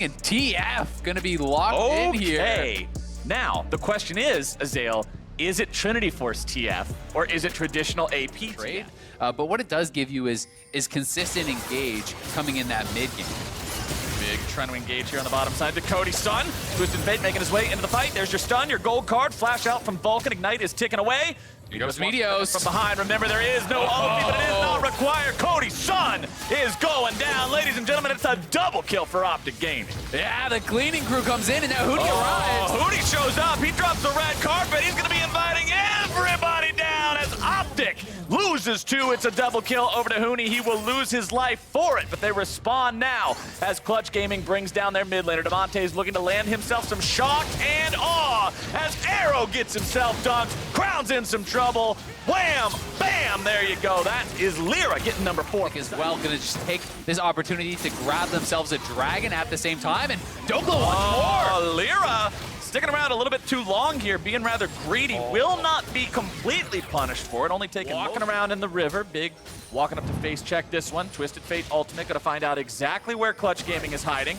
And TF gonna be locked in here. Okay. Now, the question is, Azael, is it Trinity Force TF or is it traditional AP Trade. TF? But what it does give you is consistent engage coming in that mid game. Big trying to engage here on the bottom side to Cody's son. Twisted Fate making his way into the fight. There's your stun, your gold card. Flash out from Vulcan. Ignite is ticking away. Here goes Meteos. From behind. Remember, there is no ulti, but it is not required. Cody's son is going down. Ladies and gentlemen, it's a double kill for Optic Gaming. Yeah, the cleaning crew comes in, and now Hootie arrives. Hootie shows up. He drops the red carpet. He's going to be inviting everybody down as Optic loses two. It's a double kill over to Hootie. He will lose his life for it, but they respond now as Clutch Gaming brings down their mid laner. Devontae is looking to land himself some shock and awe as Arrow gets himself dunked. Crown's in some trouble. Wham! Bam! There you go. That is Lyra getting number 4. As well, gonna just take this opportunity to grab themselves a dragon at the same time, and Dokla wants more. Lyra sticking around a little bit too long here, being rather greedy. Will not be completely punished for it, only taking walking around in the river. Big walking up to face check this one. Twisted Fate ultimate, gonna find out exactly where Clutch Gaming is hiding.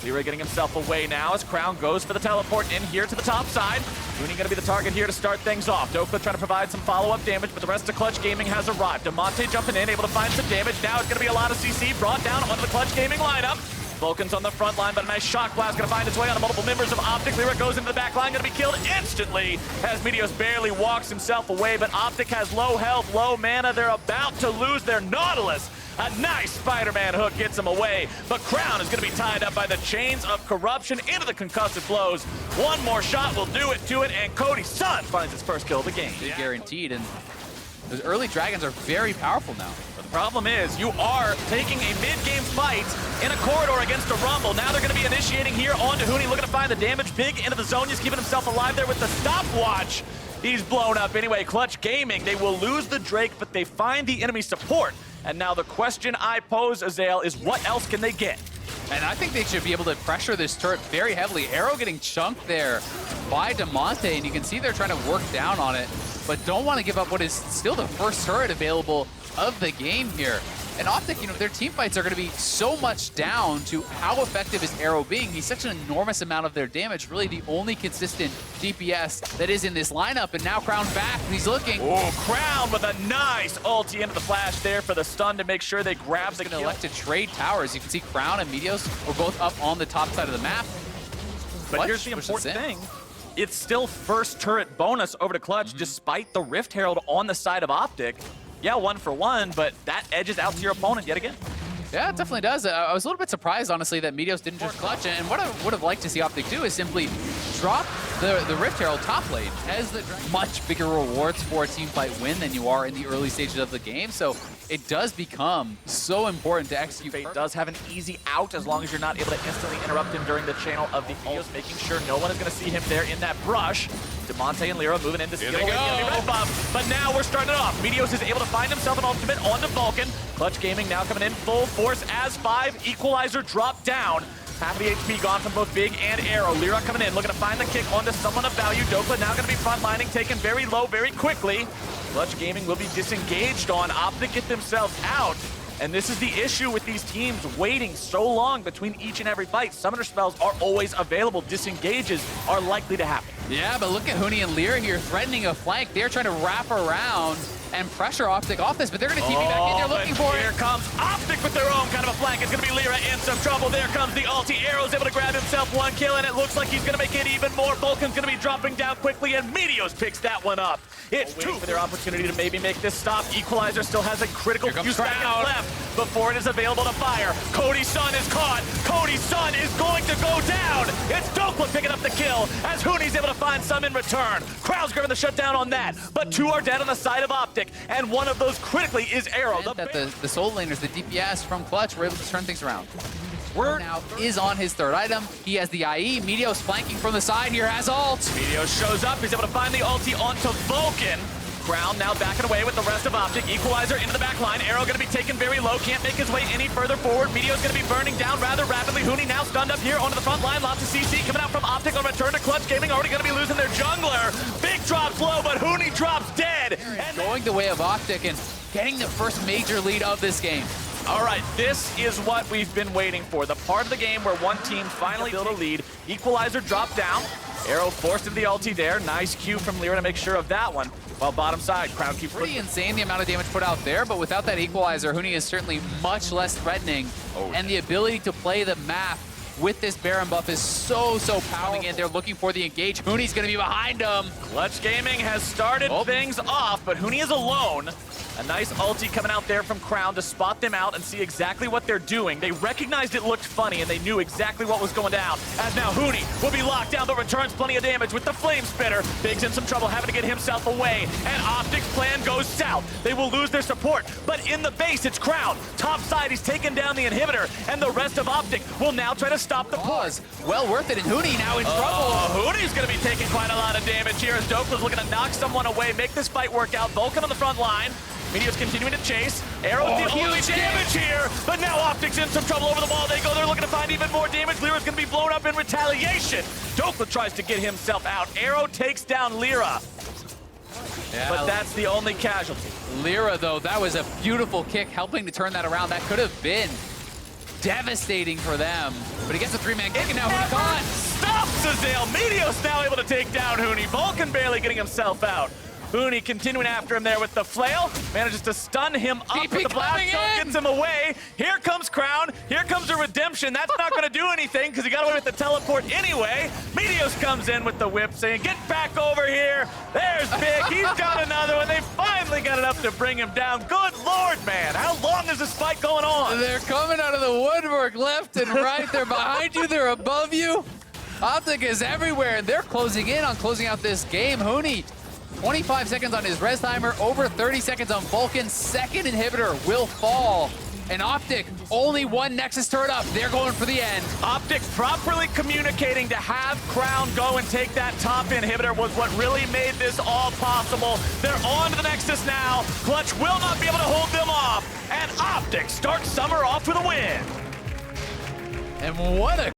Lyra getting himself away now as Crown goes for the teleport in here to the top side. Hootie gonna be the target here to start things off. Dokla trying to provide some follow-up damage, but the rest of Clutch Gaming has arrived. Demonte jumping in, able to find some damage. Now it's gonna be a lot of CC brought down onto the Clutch Gaming lineup. Vulcan's on the front line, but a nice shock blast gonna find its way on the multiple members of Optic. Lyra goes into the back line, gonna be killed instantly as Meteos barely walks himself away, but Optic has low health, low mana. They're about to lose their Nautilus. A nice Spider-Man hook gets him away, but Crown is gonna be tied up by the chains of corruption into the concussive blows. One more shot will do it to it, and Cody's son finds his first kill of the game. Guaranteed, and those early dragons are very powerful now. The problem is you are taking a mid-game fight in a corridor against a Rumble. Now they're going to be initiating here onto Hootie, looking to find the damage. Big into the zone. He's keeping himself alive there with the stopwatch. He's blown up anyway. Clutch Gaming, they will lose the Drake, but they find the enemy support. And now the question I pose, Azael, is what else can they get? And I think they should be able to pressure this turret very heavily. Arrow getting chunked there by Demonte, and you can see they're trying to work down on it, but don't want to give up what is still the first turret available of the game here. And Optic, you know, their team fights are going to be so much down to how effective is Arrow being. He's such an enormous amount of their damage, really the only consistent DPS that is in this lineup. And now Crown's back, and he's looking. Oh, Crown with a nice ulti into the flash there for the stun to make sure they grab the kill. Elect to trade towers. You can see Crown and Meteos are both up on the top side of the map. But here's the important thing. It's still first turret bonus over to Clutch, despite the Rift Herald on the side of Optic. Yeah, 1 for 1, but that edges out to your opponent yet again. Yeah, it definitely does. I was a little bit surprised, honestly, that Meteos didn't just clutch. And what I would have liked to see Optic do is simply drop the Rift Herald top lane. Has the much bigger rewards for a team fight win than you are in the early stages of the game. So it does become so important to execute. Fate does have an easy out as long as you're not able to instantly interrupt him during the channel of the Eos, making sure no one is going to see him there in that brush. Demonte and Lyra moving into skill. Red buff, but now we're starting it off. Meteos is able to find himself an ultimate onto Vulcan. Clutch Gaming now coming in full force as 5. Equalizer dropped down. Half of the HP gone from both Big and Arrow. Lyra coming in, looking to find the kick onto someone of value. Dokla now going to be frontlining, taken very low very quickly. Clutch Gaming will be disengaged on. Optic get themselves out. And this is the issue with these teams waiting so long between each and every fight. Summoner spells are always available. Disengages are likely to happen. Yeah, but look at Hootie and Lyra here threatening a flank. They're trying to wrap around and pressure Optic off this, but they're going to TP back in. They're looking for it. Here comes Optic with their own kind of a flank. It's going to be Lyra in some trouble. There comes the ulti. Arrow's able to grab himself 1 kill, and it looks like he's going to make it even more. Vulcan's going to be dropping down quickly, and Meteos picks that one up. It's 2 for their opportunity to maybe make this stop. Equalizer still has a critical few seconds left before it is available to fire. Cody's son is caught. Cody's son is going to go down. It's Dokla picking up the kill as Hootie's able to find some in return. Crowd's grabbing the shutdown on that, but 2 are dead on the side of Optic, and one of those critically is Arrow. The soul laners, the DPS from Clutch, were able to turn things around. Word now is on his third item. He has the IE. Meteos flanking from the side here, has ult. Meteos shows up. He's able to find the ulti onto Vulcan. Crown now backing away with the rest of Optic. Equalizer into the back line. Arrow going to be taken very low. Can't make his way any further forward. Meteos going to be burning down rather rapidly. Hootie now stunned up here onto the front line. Lots of CC coming out from Optic on return to Clutch Gaming. Already going to be losing their jungler. Big drops low, but Hootie drops dead. And going the way of Optic and getting the first major lead of this game. All right, this is what we've been waiting for. The part of the game where one team finally built a lead. Equalizer dropped down. Arrow forced into the ulti there. Nice cue from Lyra to make sure of that one. While bottom side, Crown keeps Pretty insane the amount of damage put out there, but without that equalizer, Huni is certainly much less threatening. And the ability to play the map with this Baron buff is so powerful. And they're looking for the engage. Huni's going to be behind him. Clutch Gaming has started things off, but Huni is alone. A nice ulti coming out there from Crown to spot them out and see exactly what they're doing. They recognized it looked funny and they knew exactly what was going down. As now Huni will be locked down, but returns plenty of damage with the Flame Spitter. Big's in some trouble, having to get himself away. And Optic's plan goes south. They will lose their support, but in the base, it's Crown. Top side, he's taken down the inhibitor, and the rest of Optic will now try to stop the pause. Well worth it, and Huni now in trouble. Huni's going to be taking quite a lot of damage here as Dokla's looking to knock someone away, make this fight work out. Vulcan on the front line. Meteor's continuing to chase. Arrow the only damage here, but now Optic's in some trouble. Over the wall they go. They're looking to find even more damage. Lyra's going to be blown up in retaliation. Dokla tries to get himself out. Arrow takes down Lyra. Yeah, but that's the only casualty. Lyra, though, that was a beautiful kick, helping to turn that around. That could have been devastating for them. But he gets a three-man kick, and now Huni caught. Stops Azale. Meteor's now able to take down Huni. Vulcan barely getting himself out. Huni continuing after him there with the flail, manages to stun him up with the blast shot, gets him away. Here comes Crown, here comes a redemption. That's not going to do anything because he got away with the teleport anyway. Meteos comes in with the whip saying, get back over here. There's Big, he's got another one. They finally got enough to bring him down. Good Lord, man, how long is this fight going on? They're coming out of the woodwork left and right. They're behind you, they're above you. Optic is everywhere, and they're closing in on closing out this game. Huni, 25 seconds on his res timer, over 30 seconds on Vulcan. Second inhibitor will fall. And Optic, only one Nexus turret up. They're going for the end. Optic properly communicating to have Crown go and take that top inhibitor was what really made this all possible. They're on to the Nexus now. Clutch will not be able to hold them off. And Optic starts summer off with a win. And what a